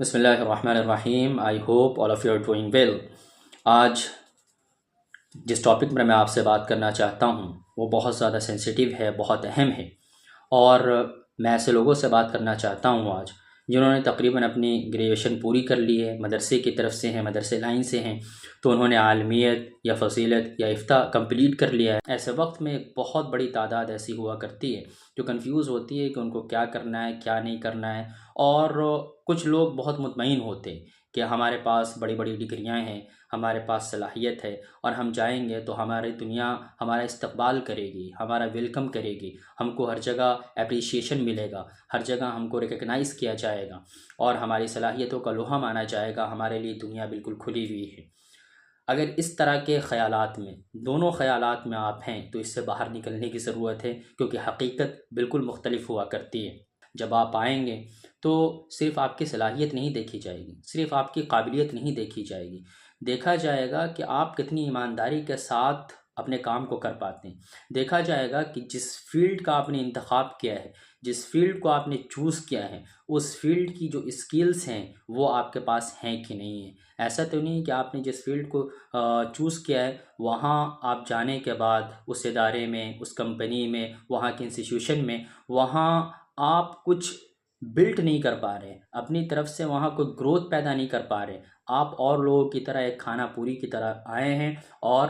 बिस्मिल्लाहिर्रहमानिर्रहीम। I hope all of you are doing well. आज जिस टॉपिक पर मैं आपसे बात करना चाहता हूँ वो बहुत ज़्यादा सेंसिटिव है, बहुत अहम है। और मैं ऐसे लोगों से बात करना चाहता हूँ आज जिन्होंने तकरीबन अपनी ग्रेजुएशन पूरी कर ली है, मदरसे की तरफ से हैं, मदरसे लाइन से हैं, तो उन्होंने आलमियत या फजीलत या इफ्ता कंप्लीट कर लिया है। ऐसे वक्त में एक बहुत बड़ी तादाद ऐसी हुआ करती है जो कंफ्यूज होती है कि उनको क्या करना है, क्या नहीं करना है। और कुछ लोग बहुत मुतमईन होते हैं कि हमारे पास बड़ी बड़ी डिग्रियां हैं, हमारे पास सलाहियत है और हम जाएंगे तो हमारी दुनिया हमारा इस्तकबाल करेगी, हमारा वेलकम करेगी, हमको हर जगह अप्रिसिएशन मिलेगा, हर जगह हमको रिकग्नाइज़ किया जाएगा और हमारी सलाहियतों का लोहा माना जाएगा, हमारे लिए दुनिया बिल्कुल खुली हुई है। अगर इस तरह के ख़यालात में, दोनों ख़यालात में आप हैं तो इससे बाहर निकलने की ज़रूरत है, क्योंकि हकीकत बिल्कुल मुख्तलिफ हुआ करती है। जब आप आएंगे तो सिर्फ़ आपकी सलाहियत नहीं देखी जाएगी, सिर्फ़ आपकी काबिलियत नहीं देखी जाएगी, देखा जाएगा कि आप कितनी ईमानदारी के साथ अपने काम को कर पाते हैं। देखा जाएगा कि जिस फील्ड का आपने इंतखाब किया है, जिस फील्ड को आपने चूज़ किया है, उस फील्ड की जो स्किल्स हैं वो आपके पास हैं कि नहीं है। ऐसा तो नहीं कि आपने जिस फील्ड को चूज़ किया है वहाँ आप जाने के बाद उस इदारे में, उस कंपनी में, वहाँ के इंस्टीट्यूशन में, वहाँ आप कुछ बिल्ट नहीं कर पा रहे, अपनी तरफ से वहाँ कोई ग्रोथ पैदा नहीं कर पा रहे। आप और लोगों की तरह एक खाना पूरी की तरह आए हैं और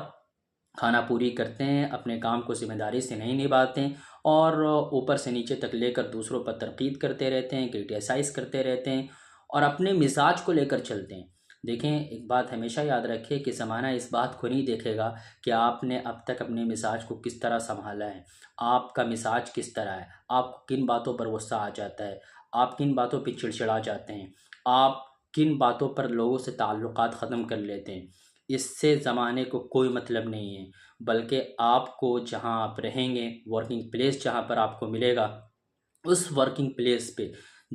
खाना पूरी करते हैं, अपने काम को ज़िम्मेदारी से नहीं निभाते हैं और ऊपर से नीचे तक लेकर दूसरों पर तनकीद करते रहते हैं, क्रिटिसाइज़ करते रहते हैं और अपने मिजाज को लेकर चलते हैं। देखें, एक बात हमेशा याद रखें कि ज़माना इस बात को नहीं देखेगा कि आपने अब तक अपने मिजाज को किस तरह संभाला है, आपका मिजाज किस तरह है, आपको किन बातों पर गुस्सा आ जाता है, आप किन बातों पर चिड़चिड़ा जाते हैं, आप किन बातों पर लोगों से ताल्लुकात ख़त्म कर लेते हैं। इससे ज़माने को कोई मतलब नहीं है, बल्कि आपको जहाँ आप रहेंगे, वर्किंग प्लेस जहाँ पर आपको मिलेगा, उस वर्किंग प्लेस पे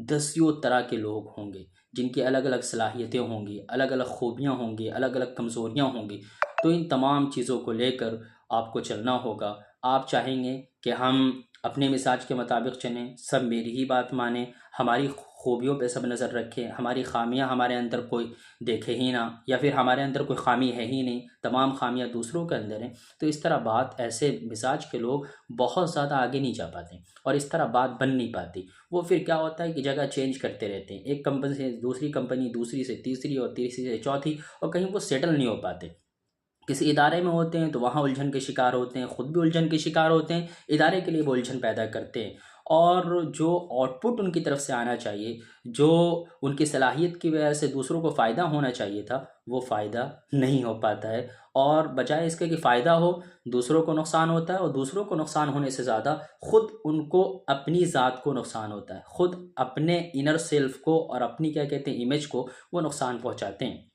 दसियों तरह के लोग होंगे जिनकी अलग अलग सलाहियतें होंगी, अलग अलग खूबियाँ होंगी, अलग अलग कमज़ोरियाँ होंगी। तो इन तमाम चीज़ों को लेकर आपको चलना होगा। आप चाहेंगे कि हम अपने मिजाज के मुताबिक चलें, सब मेरी ही बात मानें, हमारी खूबियों पे सब नज़र रखें, हमारी ख़ामियाँ हमारे अंदर कोई देखे ही ना, या फिर हमारे अंदर कोई ख़ामी है ही नहीं, तमाम ख़ामियाँ दूसरों के अंदर हैं। तो इस तरह बात, ऐसे मिजाज के लोग बहुत ज़्यादा आगे नहीं जा पाते और इस तरह बात बन नहीं पाती। वो फिर क्या होता है कि जगह चेंज करते रहते हैं, एक कंपनी से दूसरी कंपनी, दूसरी से तीसरी और तीसरी से चौथी, और कहीं वो सेटल नहीं हो पाते। किसी इदारे में होते हैं तो वहाँ उलझन के शिकार होते हैं, ख़ुद भी उलझन के शिकार होते हैं, इदारे के लिए वो उलझन पैदा करते हैं और जो आउटपुट उनकी तरफ से आना चाहिए, जो उनकी सलाहियत की वजह से दूसरों को फ़ायदा होना चाहिए था, वो फ़ायदा नहीं हो पाता है। और बजाय इसके कि फ़ायदा हो, दूसरों को नुकसान होता है और दूसरों को नुकसान होने से ज़्यादा ख़ुद उनको अपनी ज़ात को नुकसान होता है, ख़ुद अपने इनर सेल्फ को और अपनी क्या कहते हैं इमेज को वो नुकसान पहुँचाते हैं।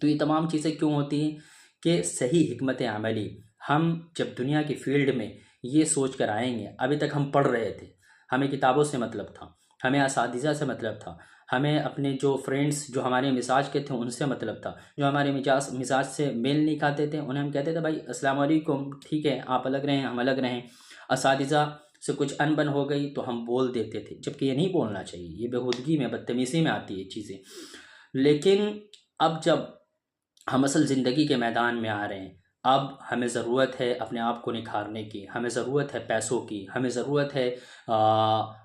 तो ये तमाम चीज़ें क्यों होती हैं कि सही हिकमत अमली, हम जब दुनिया की फ़ील्ड में ये सोच कर आएंगे, अभी तक हम पढ़ रहे थे, हमें किताबों से मतलब था, हमें असातिज़ा से मतलब था, हमें अपने जो फ्रेंड्स जो हमारे मिजाज के थे उनसे मतलब था, जो हमारे मिजाज से मेल नहीं खाते थे उन्हें हम कहते थे भाई अस्सलाम वालेकुम, ठीक है, आप अलग रहें हम अलग रहें। असातिज़ा से कुछ अनबन हो गई तो हम बोल देते थे, जबकि ये नहीं बोलना चाहिए, ये बेहूदगी में, बदतमीज़ी में आती है चीज़ें। लेकिन अब जब हम असल ज़िंदगी के मैदान में आ रहे हैं, अब हमें ज़रूरत है अपने आप को निखारने की, हमें ज़रूरत है पैसों की, हमें ज़रूरत है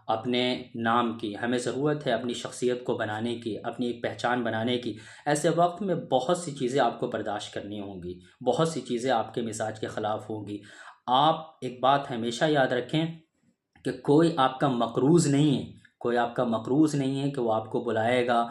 अपने नाम की, हमें ज़रूरत है अपनी शख्सियत को बनाने की, अपनी एक पहचान बनाने की। ऐसे वक्त में बहुत सी चीज़ें आपको बर्दाश्त करनी होंगी, बहुत सी चीज़ें आपके मिजाज के ख़िलाफ़ होंगी। आप एक बात हमेशा याद रखें कि कोई आपका मकरूज़ नहीं है, कोई आपका मकरूज़ नहीं है कि वो आपको बुलाएगा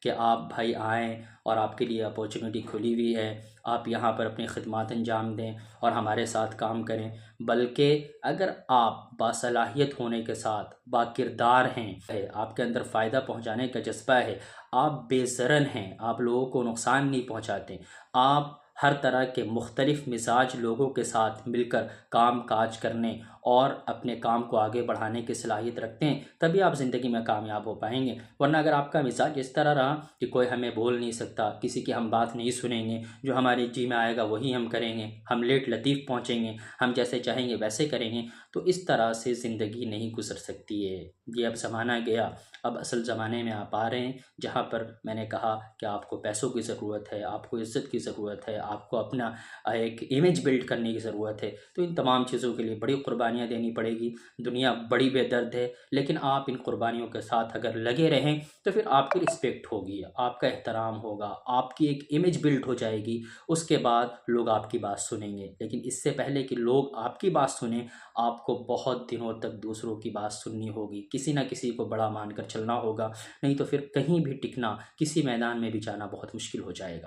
कि आप भाई आएँ और आपके लिए अपॉर्चुनिटी खुली हुई है, आप यहाँ पर अपनी खिदमत अंजाम दें और हमारे साथ काम करें। बल्कि अगर आप बासलाहियत होने के साथ बाकिरदार हैं, आपके अंदर फ़ायदा पहुँचाने का जज्बा है, आप बेज़रन हैं, आप लोगों को नुकसान नहीं पहुँचाते, आप हर तरह के मुख्तलिफ़ मिजाज लोगों के साथ मिलकर काम काज करने और अपने काम को आगे बढ़ाने की सलाहियत रखते हैं, तभी आप ज़िंदगी में कामयाब हो पाएंगे। वरना अगर आपका मिजाज इस तरह रहा कि कोई हमें बोल नहीं सकता, किसी की हम बात नहीं सुनेंगे, जो हमारे जी में आएगा वही हम करेंगे, हम लेट लतीफ़ पहुँचेंगे, हम जैसे चाहेंगे वैसे करेंगे, तो इस तरह से ज़िंदगी नहीं गुजर सकती है। ये अब ज़माना गया, अब असल ज़माने में आप आ रहे हैं, जहाँ पर मैंने कहा कि आपको पैसों की ज़रूरत है, आपको इज़्ज़त की ज़रूरत है, आपको अपना एक इमेज बिल्ड करने की ज़रूरत है। तो इन तमाम चीज़ों के लिए बड़ी कुर्बानियाँ देनी पड़ेगी। दुनिया बड़ी बेदर्द है, लेकिन आप इन कुर्बानियों के साथ अगर लगे रहें तो फिर आपकी रिस्पेक्ट होगी, आपका एहतराम होगा, आपकी एक इमेज बिल्ड हो जाएगी। उसके बाद लोग आपकी बात सुनेंगे। लेकिन इससे पहले कि लोग आपकी बात सुनें, आपको बहुत दिनों तक दूसरों की बात सुननी होगी, किसी ना किसी को बड़ा मानकर चलना होगा। नहीं तो फिर कहीं भी टिकना, किसी मैदान में भी जाना बहुत मुश्किल हो जाएगा।